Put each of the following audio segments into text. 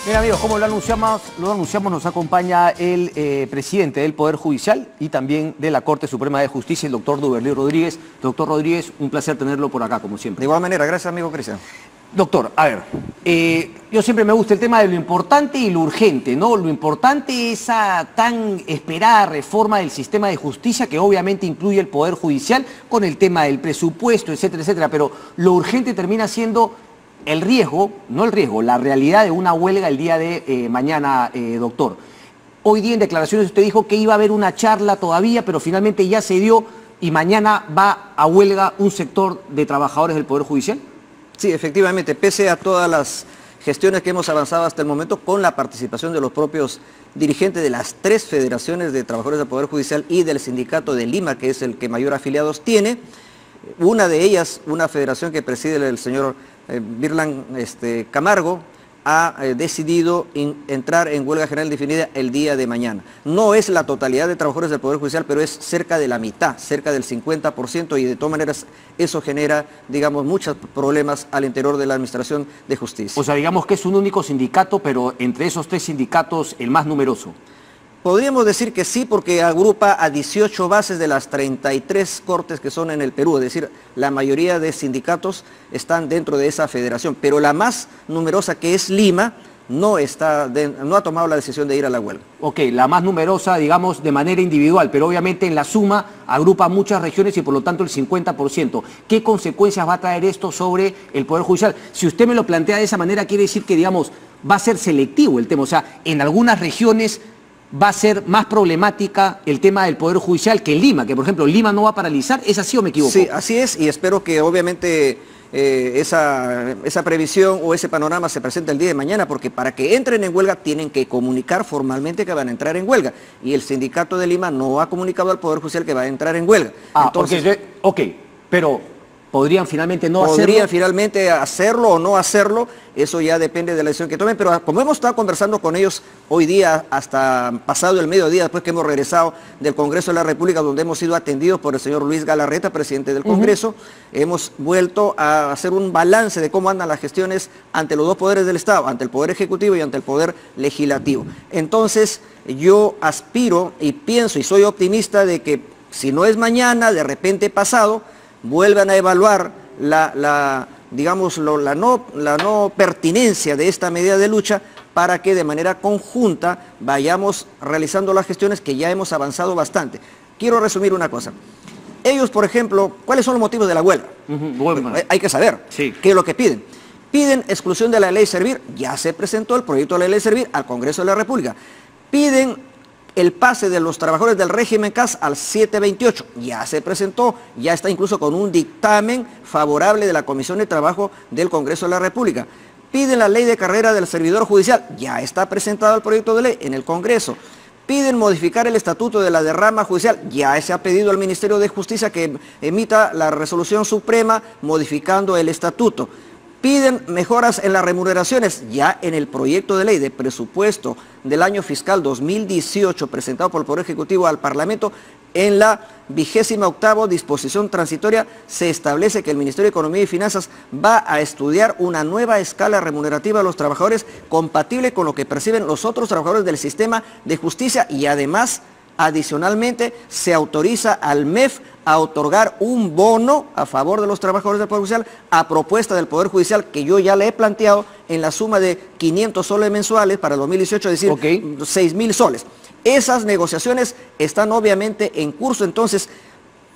Bien, amigos, como lo anunciamos, nos acompaña el presidente del Poder Judicial y también de la Corte Suprema de Justicia, el doctor Duberly Rodríguez. Doctor Rodríguez, un placer tenerlo por acá, como siempre. De igual manera, gracias, amigo Cristian. Doctor, a ver, yo siempre me gusta el tema de lo importante y lo urgente, ¿no? Lo importante es esa tan esperada reforma del sistema de justicia que obviamente incluye el Poder Judicial con el tema del presupuesto, etcétera, etcétera, pero lo urgente termina siendo el riesgo, no el riesgo, la realidad de una huelga el día de mañana, doctor. Hoy día en declaraciones usted dijo que iba a haber una charla todavía, pero finalmente ya se dio y mañana va a huelga un sector de trabajadores del Poder Judicial. Sí, efectivamente, pese a todas las gestiones que hemos avanzado hasta el momento con la participación de los propios dirigentes de las 3 federaciones de trabajadores del Poder Judicial y del sindicato de Lima, que es el que mayor afiliados tiene, una de ellas, una federación que preside el señor Birlan Camargo, ha decidido entrar en huelga general indefinida el día de mañana. No es la totalidad de trabajadores del Poder Judicial, pero es cerca de la mitad, cerca del 50%, y de todas maneras eso genera, digamos, muchos problemas al interior de la Administración de Justicia. O sea, digamos que es un único sindicato, pero entre esos 3 sindicatos el más numeroso. Podríamos decir que sí, porque agrupa a 18 bases de las 33 cortes que son en el Perú, es decir, la mayoría de sindicatos están dentro de esa federación, pero la más numerosa, que es Lima, no ha tomado la decisión de ir a la huelga. Ok, la más numerosa, digamos, de manera individual, pero obviamente en la suma agrupa muchas regiones y por lo tanto el 50%. ¿Qué consecuencias va a traer esto sobre el Poder Judicial? Si usted me lo plantea de esa manera, quiere decir que, digamos, va a ser selectivo el tema, o sea, en algunas regiones va a ser más problemática el tema del Poder Judicial que en Lima, que por ejemplo Lima no va a paralizar. ¿Es así o me equivoco? Sí, así es, y espero que obviamente esa previsión o ese panorama se presente el día de mañana, porque para que entren en huelga tienen que comunicar formalmente que van a entrar en huelga, y el sindicato de Lima no ha comunicado al Poder Judicial que va a entrar en huelga. Entonces, ok, pero ¿podrían finalmente no hacerlo? Podrían finalmente hacerlo o no hacerlo, eso ya depende de la decisión que tomen, pero como hemos estado conversando con ellos hoy día, hasta pasado el mediodía, después que hemos regresado del Congreso de la República, donde hemos sido atendidos por el señor Luis Galarreta, presidente del Congreso, hemos vuelto a hacer un balance de cómo andan las gestiones ante los 2 poderes del Estado, ante el Poder Ejecutivo y ante el Poder Legislativo. Entonces, yo aspiro y pienso y soy optimista de que si no es mañana, de repente pasado, vuelvan a evaluar la no pertinencia de esta medida de lucha para que de manera conjunta vayamos realizando las gestiones que ya hemos avanzado bastante. Quiero resumir una cosa. Ellos, por ejemplo, ¿cuáles son los motivos de la huelga? Hay que saber qué es lo que piden. Piden exclusión de la ley Servir, ya se presentó el proyecto de la ley Servir al Congreso de la República. Piden el pase de los trabajadores del régimen CAS al 728, ya se presentó, ya está incluso con un dictamen favorable de la Comisión de Trabajo del Congreso de la República. Piden la ley de carrera del servidor judicial, ya está presentado el proyecto de ley en el Congreso. Piden modificar el estatuto de la derrama judicial, ya se ha pedido al Ministerio de Justicia que emita la resolución suprema modificando el estatuto. Piden mejoras en las remuneraciones, ya en el proyecto de ley de presupuesto del año fiscal 2018 presentado por el Poder Ejecutivo al Parlamento, en la 28ª disposición transitoria se establece que el Ministerio de Economía y Finanzas va a estudiar una nueva escala remunerativa a los trabajadores compatible con lo que perciben los otros trabajadores del sistema de justicia, y además, adicionalmente, se autoriza al MEF a otorgar un bono a favor de los trabajadores del Poder Judicial a propuesta del Poder Judicial, que yo ya le he planteado en la suma de 500 soles mensuales para el 2018, es decir, 6.000 soles. Esas negociaciones están obviamente en curso, entonces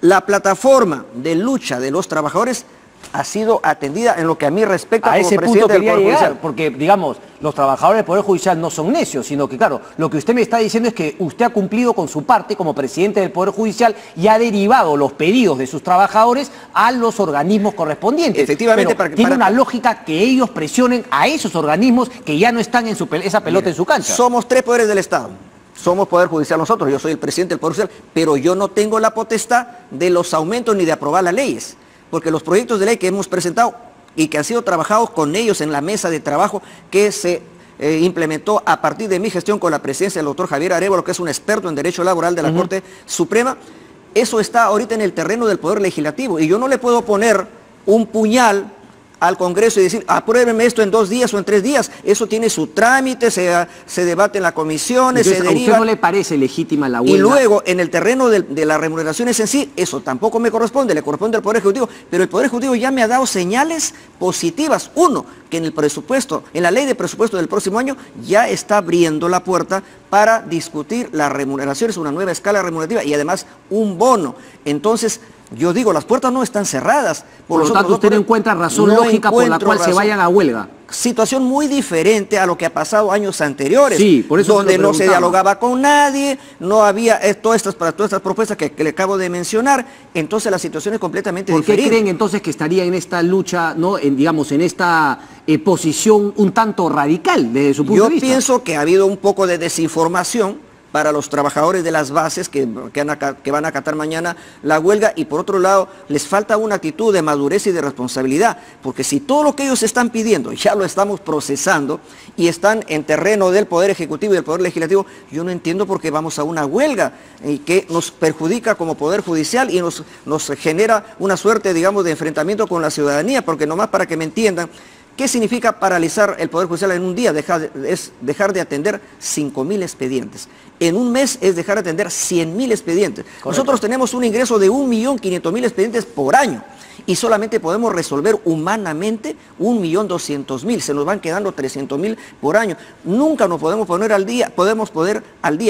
la plataforma de lucha de los trabajadores ha sido atendida en lo que a mí respecta como presidente del Poder Judicial. A ese punto quería llegar, porque, digamos, los trabajadores del Poder Judicial no son necios, sino que, claro, lo que usted me está diciendo es que usted ha cumplido con su parte como presidente del Poder Judicial y ha derivado los pedidos de sus trabajadores a los organismos correspondientes. Efectivamente, tiene una lógica que ellos presionen a esos organismos que ya no están en esa pelota en su cancha. Somos 3 poderes del Estado. Somos Poder Judicial nosotros, yo soy el presidente del Poder Judicial, pero yo no tengo la potestad de los aumentos ni de aprobar las leyes, porque los proyectos de ley que hemos presentado y que han sido trabajados con ellos en la mesa de trabajo que se implementó a partir de mi gestión con la presidencia del doctor Javier Arévalo, que es un experto en derecho laboral de la Corte Suprema, eso está ahorita en el terreno del Poder Legislativo, y yo no le puedo poner un puñal al Congreso y decir, apruébenme esto en 2 días o en 3 días. Eso tiene su trámite, se debate en las comisiones, entonces, se ¿a deriva. usted no le parece legítima la huelga? Y luego, en el terreno de las remuneraciones en sí, eso tampoco me corresponde, le corresponde al Poder Ejecutivo, pero el Poder Ejecutivo ya me ha dado señales positivas. Uno, que en el presupuesto, en la ley de presupuesto del próximo año, ya está abriendo la puerta para discutir las remuneraciones, una nueva escala remunerativa y además un bono. Entonces, yo digo, las puertas no están cerradas. Por lo tanto, usted no encuentra razón lógica por la cual se vayan a huelga. Situación muy diferente a lo que ha pasado años anteriores, sí, por eso donde no se dialogaba con nadie, no había todas estas propuestas que le acabo de mencionar. Entonces la situación es completamente diferente. ¿Por qué creen entonces que estaría en esta lucha, ¿no? digamos, en esta posición un tanto radical desde su punto de vista? Yo pienso que ha habido un poco de desinformación para los trabajadores de las bases que van a acatar mañana la huelga, y por otro lado les falta una actitud de madurez y de responsabilidad, porque si todo lo que ellos están pidiendo ya lo estamos procesando y están en terreno del Poder Ejecutivo y del Poder Legislativo, yo no entiendo por qué vamos a una huelga que nos perjudica como Poder Judicial y nos genera una suerte, digamos, de enfrentamiento con la ciudadanía, porque nomás para que me entiendan, ¿qué significa paralizar el Poder Judicial en un día? Es dejar de atender 5.000 expedientes. En un mes es dejar de atender 100.000 expedientes. Correcto. Nosotros tenemos un ingreso de 1.500.000 expedientes por año y solamente podemos resolver humanamente 1.200.000. Se nos van quedando 300.000 por año. Nunca nos podemos poner al día,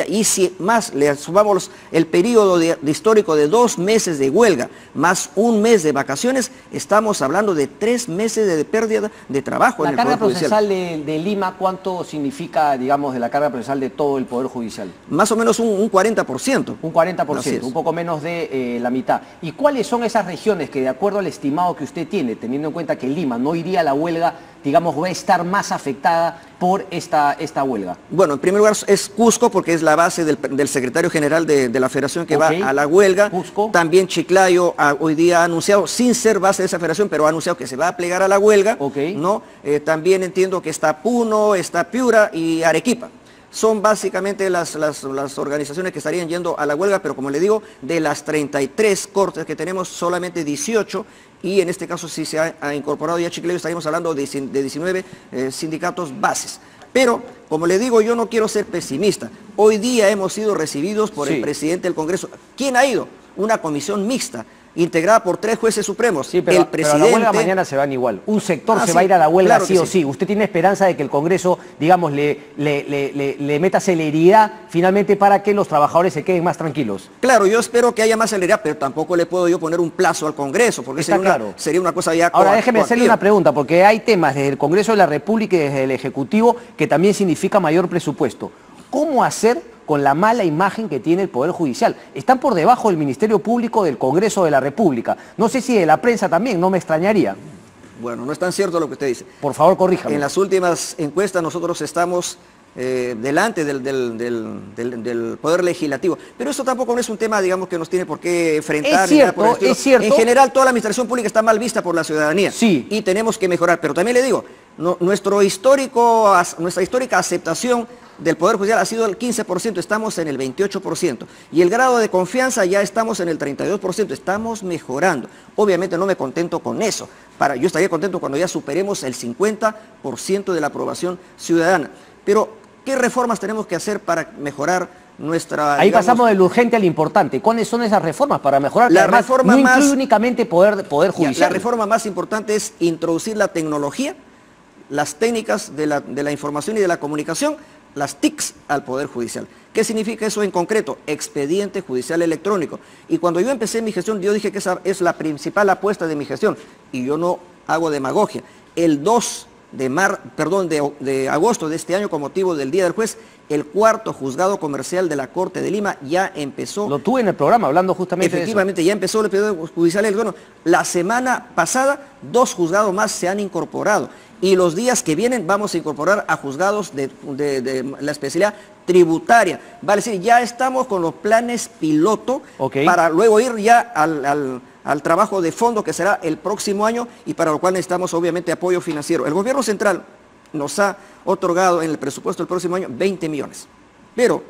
y si más le sumamos el periodo histórico de 2 meses de huelga, más 1 mes de vacaciones, estamos hablando de 3 meses de pérdida de trabajo en el Poder Judicial. ¿La carga procesal de Lima cuánto significa, digamos, de la carga procesal de todo el Poder Judicial? Más o menos un 40%. Un 40%, un poco menos de la mitad. ¿Y cuáles son esas regiones que, de acuerdo al estimado que usted tiene, teniendo en cuenta que Lima no iría a la huelga, digamos, va a estar más afectada por esta huelga? Bueno, en primer lugar es Cusco, porque es la base del secretario general de la federación que va a la huelga. Cusco. También Chiclayo hoy día ha anunciado, sin ser base de esa federación, pero ha anunciado que se va a plegar a la huelga. ¿No? También entiendo que está Puno, está Piura y Arequipa. Son básicamente las organizaciones que estarían yendo a la huelga, pero como le digo, de las 33 cortes que tenemos, solamente 18, y en este caso si se ha incorporado ya Chiclayo, estaríamos hablando de 19 sindicatos bases. Pero, como le digo, yo no quiero ser pesimista. Hoy día hemos sido recibidos por el presidente del Congreso. ¿Quién ha ido? Una comisión mixta, integrada por 3 jueces supremos. Sí, pero, pero a la huelga mañana se van igual. Un sector se va a ir a la huelga, claro, sí o sí. ¿Usted tiene esperanza de que el Congreso, digamos, le meta celeridad finalmente para que los trabajadores se queden más tranquilos? Claro, yo espero que haya más celeridad, pero tampoco le puedo yo poner un plazo al Congreso, porque sería una cosa ya... Ahora déjeme hacerle una pregunta, porque hay temas desde el Congreso de la República y desde el Ejecutivo que también significa mayor presupuesto. ¿Cómo hacer con la mala imagen que tiene el Poder Judicial? Están por debajo del Ministerio Público, del Congreso de la República. No sé si de la prensa también, no me extrañaría. Bueno, no es tan cierto lo que usted dice. Por favor, corríjame. En las últimas encuestas nosotros estamos delante del Poder Legislativo. Pero eso tampoco no es un tema, digamos, que nos tiene por qué enfrentar. Es cierto, es cierto. En general, toda la administración pública está mal vista por la ciudadanía. Sí. Y tenemos que mejorar. Pero también le digo, nuestra histórica aceptación del Poder Judicial ha sido el 15%, estamos en el 28%. Y el grado de confianza ya estamos en el 32%, estamos mejorando. Obviamente no me contento con eso. Yo estaría contento cuando ya superemos el 50% de la aprobación ciudadana. Pero, ¿qué reformas tenemos que hacer para mejorar nuestra... Ahí pasamos del urgente al importante. ¿Cuáles son esas reformas para mejorar? La reforma no incluye únicamente poder judicial. La reforma más importante es introducir la tecnología, las técnicas de la información y de la comunicación, las TICs al Poder Judicial. ¿Qué significa eso en concreto? Expediente Judicial Electrónico. Y cuando yo empecé mi gestión, yo dije que esa es la principal apuesta de mi gestión. Y yo no hago demagogia. El 2 de agosto de este año, con motivo del Día del Juez, el 4º Juzgado Comercial de la Corte de Lima ya empezó. Lo tuve en el programa hablando justamente de eso. Efectivamente, ya empezó el expediente judicial electrónico. La semana pasada, 2 juzgados más se han incorporado. Y los días que vienen vamos a incorporar a juzgados de la especialidad tributaria. Vale decir, ya estamos con los planes piloto para luego ir ya al trabajo de fondo que será el próximo año, y para lo cual necesitamos obviamente apoyo financiero. El gobierno central nos ha otorgado en el presupuesto del próximo año 20 millones. Pero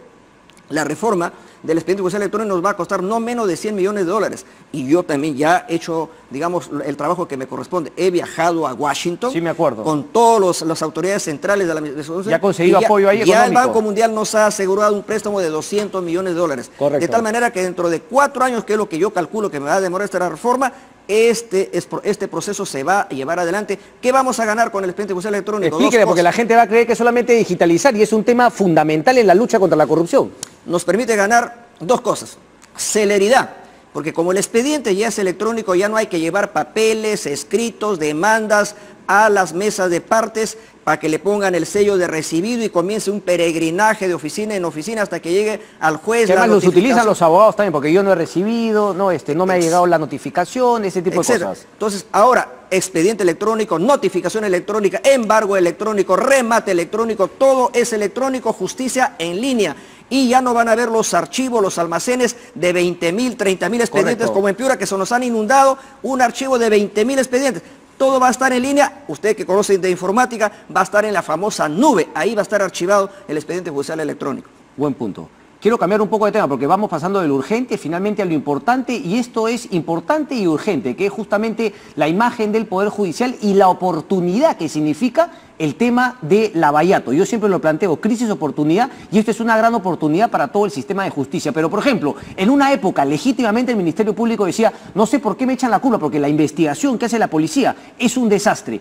la reforma del expediente judicial electrónico nos va a costar no menos de 100 millones de dólares. Y yo también ya he hecho, digamos, el trabajo que me corresponde. He viajado a Washington. Sí, me acuerdo. Con todas las autoridades centrales de la administración. Ya ha conseguido apoyo ahí económico. Ya el Banco Mundial nos ha asegurado un préstamo de 200 millones de dólares. Correcto. De tal manera que dentro de 4 años, que es lo que yo calculo que me va a demorar esta reforma, este proceso se va a llevar adelante. ¿Qué vamos a ganar con el expediente judicial electrónico? Explíquele, porque la gente va a creer que es solamente digitalizar y es un tema fundamental en la lucha contra la corrupción. Nos permite ganar 2 cosas. Celeridad, porque como el expediente ya es electrónico, ya no hay que llevar papeles, escritos, demandas a las mesas de partes para que le pongan el sello de recibido y comience un peregrinaje de oficina en oficina hasta que llegue al juez. Que además los utilizan los abogados también, porque yo no he recibido, no me ha llegado la notificación, ese tipo de cosas. Entonces, ahora, expediente electrónico, notificación electrónica, embargo electrónico, remate electrónico, todo es electrónico, justicia en línea. Y ya no van a ver los archivos, los almacenes de 20.000, 30.000 expedientes. Correcto. Como en Piura, que se nos han inundado un archivo de 20.000 expedientes. Todo va a estar en línea. Usted que conoce de informática, va a estar en la famosa nube. Ahí va a estar archivado el expediente judicial electrónico. Buen punto. Quiero cambiar un poco de tema porque vamos pasando de lo urgente finalmente a lo importante, y esto es importante y urgente, que es justamente la imagen del Poder Judicial y la oportunidad que significa el tema de Lavallato. Yo siempre lo planteo, crisis-oportunidad, y esto es una gran oportunidad para todo el sistema de justicia. Pero, por ejemplo, en una época, legítimamente el Ministerio Público decía, no sé por qué me echan la culpa, porque la investigación que hace la policía es un desastre.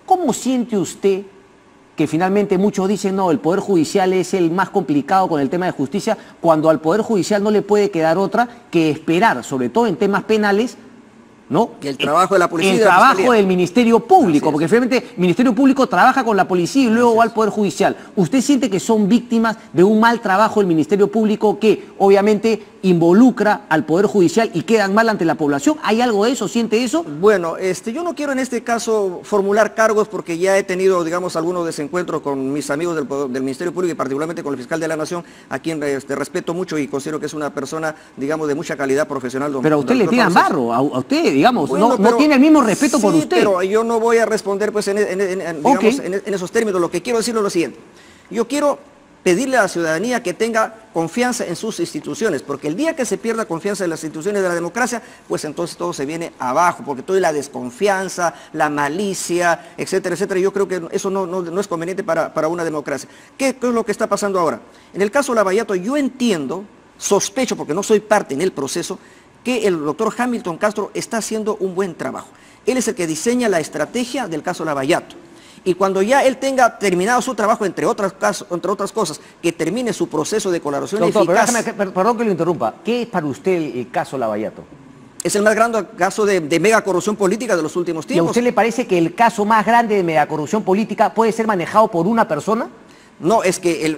¿Cómo siente usted que finalmente muchos dicen, no, el Poder Judicial es el más complicado con el tema de justicia, cuando al Poder Judicial no le puede quedar otra que esperar, sobre todo en temas penales, ¿no? Y el trabajo de la policía. El trabajo del Ministerio Público, porque finalmente el Ministerio Público trabaja con la policía y luego va al Poder Judicial. ¿Usted siente que son víctimas de un mal trabajo del Ministerio Público que obviamente involucra al Poder Judicial y quedan mal ante la población? ¿Hay algo de eso? ¿Siente eso? Bueno, yo no quiero en este caso formular cargos porque ya he tenido, digamos, algunos desencuentros con mis amigos del Ministerio Público y particularmente con el fiscal de la Nación, a quien respeto mucho y considero que es una persona, digamos, de mucha calidad profesional. Pero a usted le tiran barro, a usted, digamos, bueno, no tiene el mismo respeto por usted. Pero yo no voy a responder pues digamos, en esos términos. Lo que quiero decirlo es lo siguiente. Yo quiero pedirle a la ciudadanía que tenga confianza en sus instituciones, porque el día que se pierda confianza en las instituciones de la democracia, pues entonces todo se viene abajo, porque toda la desconfianza, la malicia, etcétera, etcétera. Yo creo que eso no es conveniente para una democracia. ¿Qué es lo que está pasando ahora? En el caso Lavallato, yo entiendo, sospecho, porque no soy parte en el proceso, que el doctor Hamilton Castro está haciendo un buen trabajo. Él es el que diseña la estrategia del caso Lavallato. Y cuando ya él tenga terminado su trabajo, entre otras cosas, que termine su proceso de colaboración eficaz. Perdón que lo interrumpa. ¿Qué es para usted el caso Lavallato? Es el más grande caso de mega corrupción política de los últimos tiempos. ¿Y a usted le parece que el caso más grande de mega corrupción política puede ser manejado por una persona? No, es que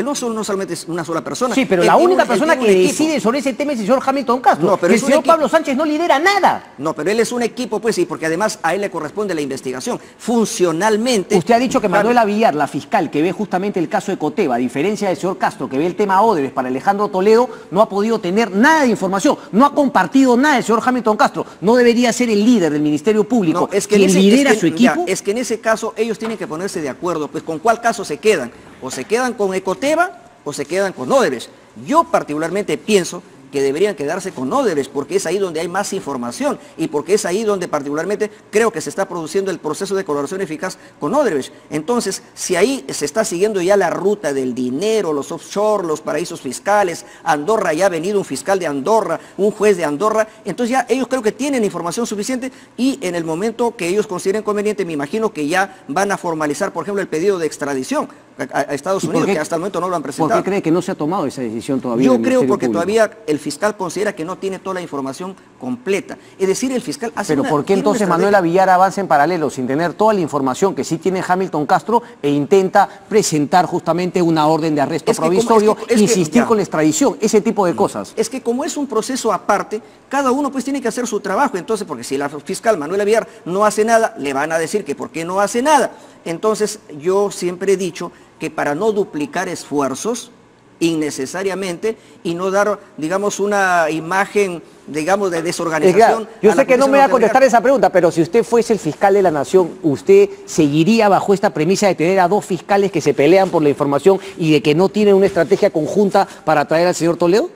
no solamente es una sola persona. Sí, pero la única persona que decide sobre ese tema es el señor Hamilton Castro. No, pero el señor Pablo Sánchez no lidera nada. No, pero él es un equipo, pues sí, porque además a él le corresponde la investigación. Funcionalmente. Usted ha dicho que Manuela Villar, la fiscal que ve justamente el caso de Coteva, a diferencia del señor Castro, que ve el tema Odebrecht para Alejandro Toledo, no ha podido tener nada de información, no ha compartido nada del señor Hamilton Castro. No debería ser el líder del Ministerio Público quien lidera su equipo. Es que en ese caso ellos tienen que ponerse de acuerdo, pues con cuál caso se quedan, o se quedan con Ecoteva o se quedan con Odebrecht. Yo particularmente pienso que deberían quedarse con Odebrecht, porque es ahí donde hay más información y porque es ahí donde particularmente creo que se está produciendo el proceso de colaboración eficaz con Odebrecht. Entonces, si ahí se está siguiendo ya la ruta del dinero, los offshore, los paraísos fiscales, Andorra, ya ha venido un fiscal de Andorra, un juez de Andorra, entonces ya ellos creo que tienen información suficiente y en el momento que ellos consideren conveniente, me imagino que ya van a formalizar, por ejemplo, el pedido de extradición a Estados Unidos, que hasta el momento no lo han presentado. ¿Por qué cree que no se ha tomado esa decisión todavía? Yo creo porque todavía el fiscal considera que no tiene toda la información completa. Es decir, el fiscal hace Pero ¿por qué entonces Manuela Villar avanza en paralelo sin tener toda la información que sí tiene Hamilton Castro e intenta presentar justamente una orden de arresto provisorio, insistir con la extradición, ese tipo de cosas? Es que como es un proceso aparte, cada uno pues tiene que hacer su trabajo. Entonces, porque si la fiscal Manuela Villar no hace nada, le van a decir que por qué no hace nada. Entonces, yo siempre he dicho que para no duplicar esfuerzos innecesariamente y no dar, digamos, una imagen digamos, de desorganización. Yo sé que no me va a contestar esa pregunta, pero si usted fuese el fiscal de la nación, ¿usted seguiría bajo esta premisa de tener a dos fiscales que se pelean por la información y de que no tienen una estrategia conjunta para traer al señor Toledo?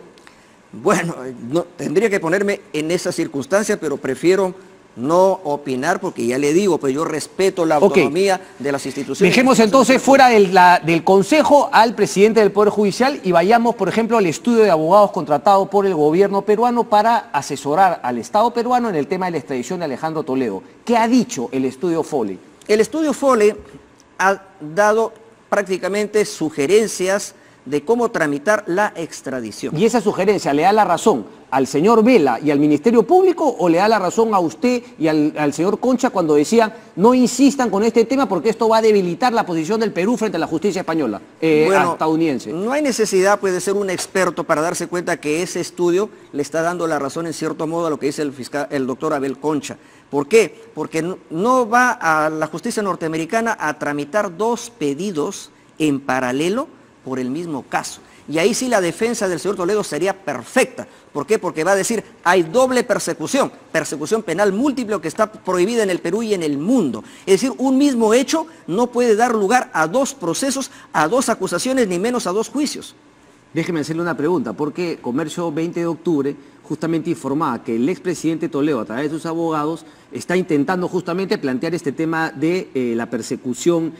Bueno, no, tendría que ponerme en esa circunstancia, pero prefiero no opinar porque ya le digo, pues yo respeto la autonomía de las instituciones. Dejemos entonces fuera del Consejo al presidente del Poder Judicial y vayamos, por ejemplo, al estudio de abogados contratado por el gobierno peruano para asesorar al Estado peruano en el tema de la extradición de Alejandro Toledo. ¿Qué ha dicho el estudio Foley? El estudio Foley ha dado prácticamente sugerencias de cómo tramitar la extradición. ¿Y esa sugerencia le da la razón al señor Vela y al Ministerio Público o le da la razón a usted y al señor Concha cuando decían no insistan con este tema porque esto va a debilitar la posición del Perú frente a la justicia española, estadounidense? No hay necesidad pues, de ser un experto para darse cuenta que ese estudio le está dando la razón en cierto modo a lo que dice el doctor Abel Concha. ¿Por qué? Porque no va a la justicia norteamericana a tramitar dos pedidos en paralelo por el mismo caso. Y ahí sí la defensa del señor Toledo sería perfecta. ¿Por qué? Porque va a decir, hay doble persecución penal múltiple que está prohibida en el Perú y en el mundo. Es decir, un mismo hecho no puede dar lugar a dos procesos, a dos acusaciones, ni menos a dos juicios. Déjeme hacerle una pregunta, porque Comercio 20 de octubre justamente informaba que el expresidente Toledo, a través de sus abogados, está intentando justamente plantear este tema de la persecución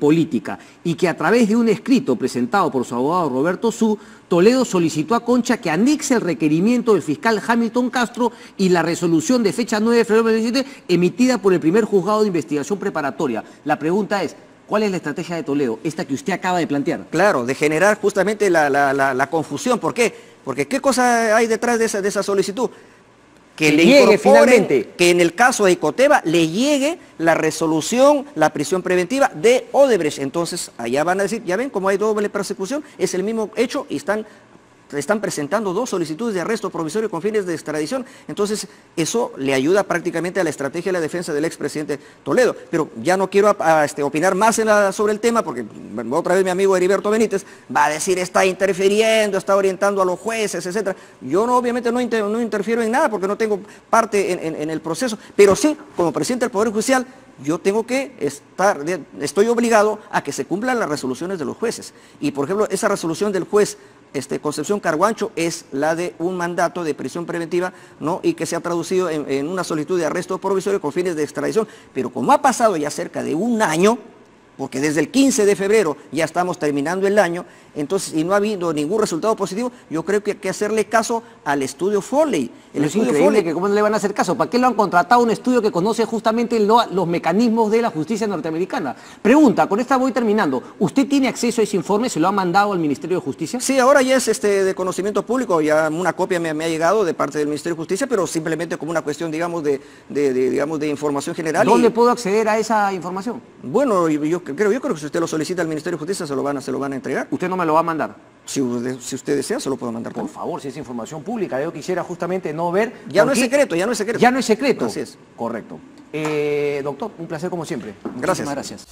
política y que a través de un escrito presentado por su abogado Roberto Su, Toledo solicitó a Concha que anexe el requerimiento del fiscal Hamilton Castro y la resolución de fecha 9 de febrero de 2017 emitida por el primer juzgado de investigación preparatoria. La pregunta es, ¿cuál es la estrategia de Toledo, esta que usted acaba de plantear? Claro, de generar justamente la confusión. ¿Por qué? Porque ¿qué cosa hay detrás de esa solicitud? Que le llegue finalmente, que en el caso de Icoteva le llegue la resolución, la prisión preventiva de Odebrecht. Entonces allá van a decir, ya ven, como hay doble persecución, es el mismo hecho y están presentando dos solicitudes de arresto provisorio con fines de extradición. Entonces eso le ayuda prácticamente a la estrategia de la defensa del expresidente Toledo. Pero ya no quiero opinar más sobre el tema porque otra vez mi amigo Heriberto Benítez va a decir está interfiriendo, está orientando a los jueces, etc. Yo obviamente no interfiero en nada porque no tengo parte en el proceso, pero sí, como presidente del Poder Judicial, yo tengo que estoy obligado a que se cumplan las resoluciones de los jueces. Y por ejemplo, esa resolución del juez Concepción Carguancho es la de un mandato de prisión preventiva, ¿no? Y que se ha traducido en una solicitud de arresto provisorio con fines de extradición. Pero como ha pasado ya cerca de un año, porque desde el 15 de febrero ya estamos terminando el año, entonces, y no ha habido ningún resultado positivo, yo creo que hay que hacerle caso al estudio Foley. Es increíble que cómo no le van a hacer caso. ¿Para qué lo han contratado un estudio que conoce justamente los mecanismos de la justicia norteamericana? Pregunta, con esta voy terminando. ¿Usted tiene acceso a ese informe? ¿Se lo ha mandado al Ministerio de Justicia? Sí, ahora ya es de conocimiento público, ya una copia me ha llegado de parte del Ministerio de Justicia, pero simplemente como una cuestión, digamos, de información general. ¿Dónde puedo acceder a esa información? Bueno, yo creo que si usted lo solicita al Ministerio de Justicia se lo van a entregar. ¿Usted no me lo va a mandar? Si usted desea, se lo puedo mandar. Por favor, si es información pública, yo quisiera justamente no ver... Ya no es secreto. Ya no es secreto. Así es. Correcto. Doctor, un placer como siempre. Gracias. Muchísimas gracias.